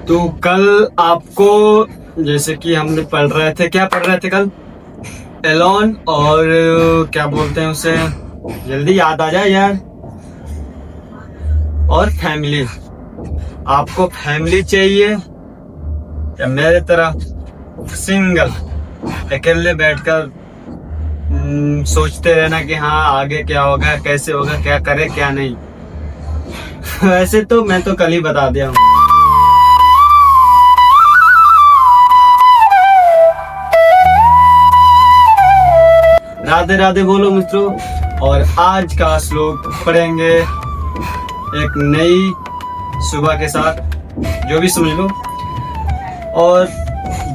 तो कल आपको जैसे कि हमने पढ़ रहे थे, क्या पढ़ रहे थे कल? एलोन और क्या बोलते हैं उसे, जल्दी याद आ जाए यार। और फैमिली। आपको फैमिली चाहिए या मेरे तरह सिंगल अकेले बैठकर सोचते रहना कि हाँ आगे क्या होगा, कैसे होगा, क्या करे क्या नहीं। वैसे तो मैं तो कल ही बता दिया हूँ। राधे राधे बोलो मित्रों। और आज का श्लोक पढ़ेंगे एक नई सुबह के साथ, जो भी समझ लो। और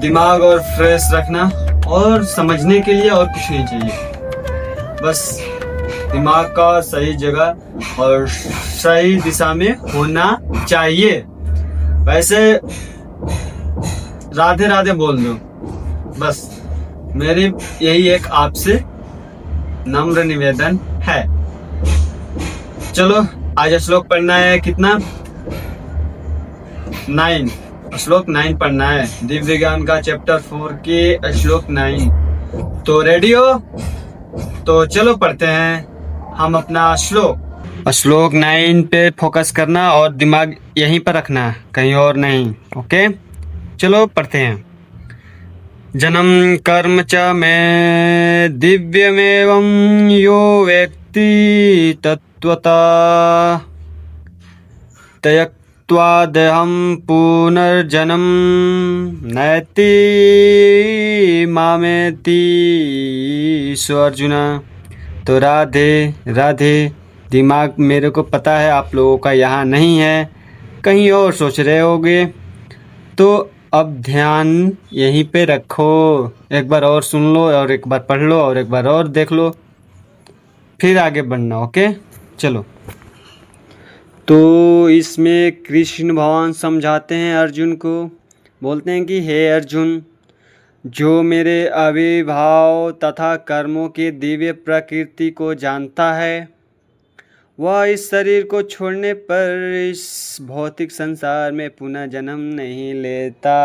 दिमाग और फ्रेश रखना और समझने के लिए और कुछ नहीं चाहिए, बस दिमाग का सही जगह और सही दिशा में होना चाहिए। वैसे राधे राधे बोल दो, बस मेरी यही एक आपसे नम्र निवेदन है। चलो आज श्लोक पढ़ना है, कितना? 9, श्लोक 9 पढ़ना है, दिव्य ज्ञान का चैप्टर 4 के श्लोक 9। तो रेडी हो? तो चलो पढ़ते हैं हम अपना श्लोक 9 पे फोकस करना और दिमाग यहीं पर रखना, कहीं और नहीं। ओके चलो पढ़ते हैं। जन्म कर्म च में दिव्यमेवं यो व्यक्ति तत्वता त्यक्त्वा देहं पुनर्जन्म नैति मामेति। सो अर्जुन, तो राधे राधे। दिमाग मेरे को पता है आप लोगों का यहाँ नहीं है, कहीं और सोच रहे होगे, तो अब ध्यान यहीं पे रखो। एक बार और सुन लो और एक बार पढ़ लो और एक बार और देख लो, फिर आगे बढ़ना। ओके चलो। तो इसमें कृष्ण भगवान समझाते हैं अर्जुन को, बोलते हैं कि हे अर्जुन, जो मेरे आविर्भाव तथा कर्मों की दिव्य प्रकृति को जानता है, वह इस शरीर को छोड़ने पर इस भौतिक संसार में पुनः जन्म नहीं लेता।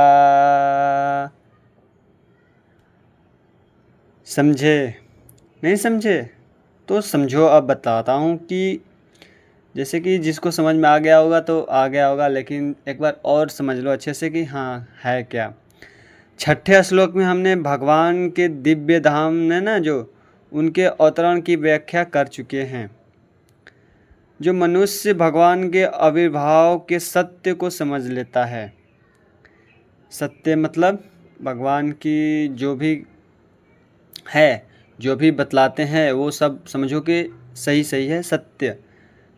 समझे? नहीं समझे तो समझो। अब बताता हूँ कि जैसे कि जिसको समझ में आ गया होगा तो आ गया होगा, लेकिन एक बार और समझ लो अच्छे से कि हाँ है क्या। 6ठे श्लोक में हमने भगवान के दिव्य धाम ने ना जो उनके अवतरण की व्याख्या कर चुके हैं। जो मनुष्य भगवान के आविर्भाव के सत्य को समझ लेता है, सत्य मतलब भगवान की जो भी है, जो भी बतलाते हैं वो सब समझो कि सही सही है, सत्य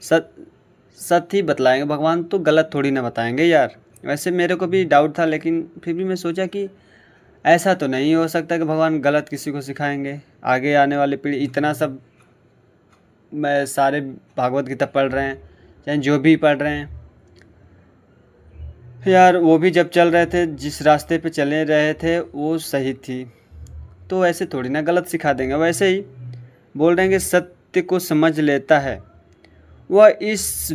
सत्य ही बतलाएंगे भगवान, तो गलत थोड़ी ना बताएंगे यार। वैसे मेरे को भी डाउट था, लेकिन फिर भी मैं सोचा कि ऐसा तो नहीं हो सकता कि भगवान गलत किसी को सिखाएंगे। आगे आने वाली पीढ़ी इतना सब मैं सारे भागवत गीता पढ़ रहे हैं, चाहे जो भी पढ़ रहे हैं यार, वो भी जब चल रहे थे जिस रास्ते पे चले रहे थे वो सही थी, तो ऐसे थोड़ी ना गलत सिखा देंगे। वैसे ही बोल रहे हैं कि सत्य को समझ लेता है वह इस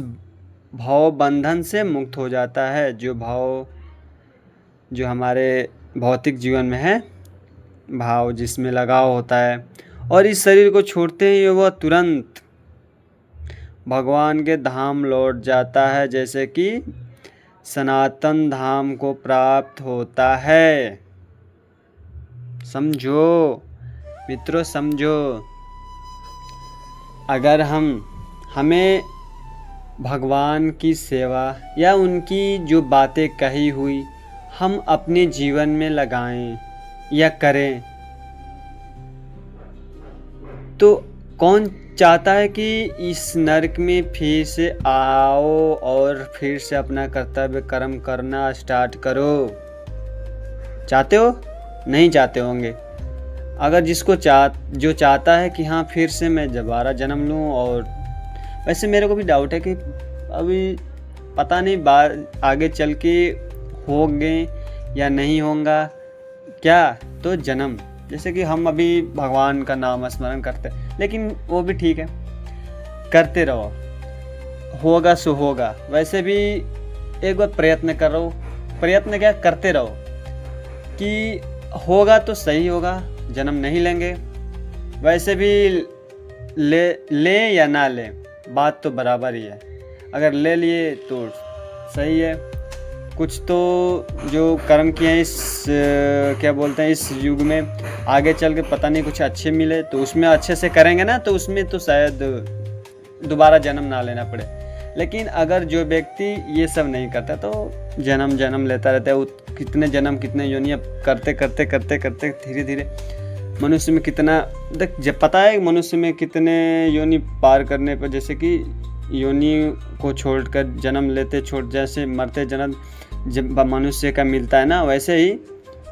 भाव बंधन से मुक्त हो जाता है। जो भाव जो हमारे भौतिक जीवन में है, भाव जिसमें लगाव होता है, और इस शरीर को छोड़ते ही वह तुरंत भगवान के धाम लौट जाता है, जैसे कि सनातन धाम को प्राप्त होता है। समझो मित्रों, समझो। अगर हमें भगवान की सेवा या उनकी जो बातें कही हुई हम अपने जीवन में लगाएं या करें, तो कौन चाहता है कि इस नरक में फिर से आओ और फिर से अपना कर्तव्य कर्म करना स्टार्ट करो? चाहते हो? नहीं चाहते होंगे। अगर जिसको जो चाहता है कि हाँ फिर से मैं दोबारा जन्म लूँ, और वैसे मेरे को भी डाउट है कि अभी पता नहीं आगे चल के होंगे या नहीं होगा क्या, तो जन्म जैसे कि हम अभी भगवान का नाम स्मरण करते, लेकिन वो भी ठीक है, करते रहो, होगा सो होगा। वैसे भी एक बार प्रयत्न करो, प्रयत्न क्या करते रहो कि होगा तो सही होगा, जन्म नहीं लेंगे, वैसे भी ले या ना ले बात तो बराबर ही है। अगर ले लिए तो सही है। कुछ तो जो कर्म किए हैं इस क्या बोलते हैं इस युग में, आगे चल के पता नहीं कुछ अच्छे मिले तो उसमें अच्छे से करेंगे ना, तो उसमें तो शायद दोबारा जन्म ना लेना पड़े। लेकिन अगर जो व्यक्ति ये सब नहीं करता तो जन्म लेता रहता है, वो कितने जन्म कितने योनियाँ करते करते करते करते धीरे धीरे मनुष्य में कितना देख जब पता है मनुष्य में कितने योनि पार करने पर, जैसे कि योनि को छोड़कर जन्म लेते छोड़ जैसे मरते जन्म जब मनुष्य का मिलता है ना, वैसे ही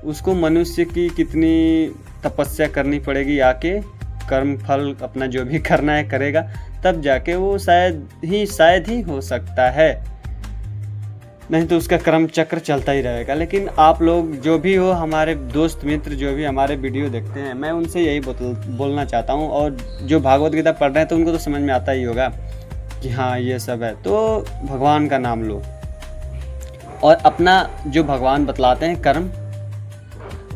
उसको मनुष्य की कितनी तपस्या करनी पड़ेगी, आके कर्म फल अपना जो भी करना है करेगा, तब जाके वो शायद ही हो सकता है, नहीं तो उसका कर्म चक्र चलता ही रहेगा। लेकिन आप लोग जो भी हो, हमारे दोस्त मित्र जो भी हमारे वीडियो देखते हैं, मैं उनसे यही बोलना चाहता हूँ, और जो भागवत गीता पढ़ रहे हैं तो उनको तो समझ में आता ही होगा कि हाँ ये सब है, तो भगवान का नाम लो और अपना जो भगवान बतलाते हैं कर्म,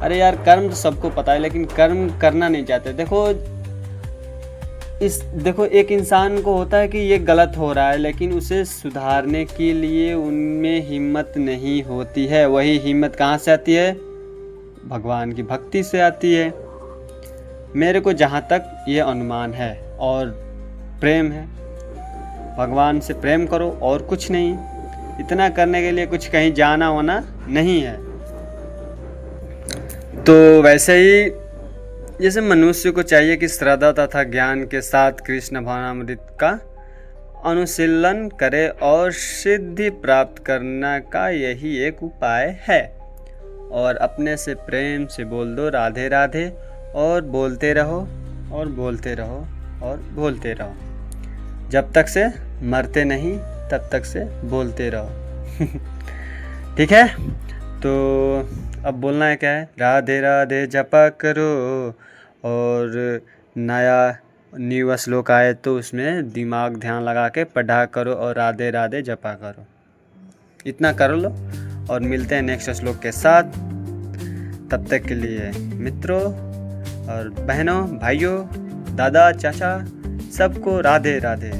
अरे यार कर्म तो सबको पता है लेकिन कर्म करना नहीं चाहते। देखो एक इंसान को होता है कि ये गलत हो रहा है, लेकिन उसे सुधारने के लिए उनमें हिम्मत नहीं होती है। वही हिम्मत कहाँ से आती है? भगवान की भक्ति से आती है। मेरे को जहाँ तक ये अनुमान है, और प्रेम है, भगवान से प्रेम करो और कुछ नहीं। इतना करने के लिए कुछ कहीं जाना होना नहीं है। तो वैसे ही जैसे मनुष्य को चाहिए कि श्रद्धा तथा ज्ञान के साथ कृष्ण भावनामृत का अनुशीलन करे, और सिद्धि प्राप्त करने का यही एक उपाय है। और अपने से प्रेम से बोल दो राधे राधे, और बोलते रहो और बोलते रहो और बोलते रहो, जब तक से मरते नहीं तब तक से बोलते रहो। ठीक है, तो अब बोलना है क्या है? राधे राधे जपा करो, और न्यू श्लोक आए तो उसमें दिमाग ध्यान लगा के पढ़ा करो, और राधे राधे जपा करो। इतना कर लो और मिलते हैं नेक्स्ट श्लोक के साथ। तब तक के लिए मित्रों और बहनों, भाइयों, दादा, चाचा, सबको राधे राधे।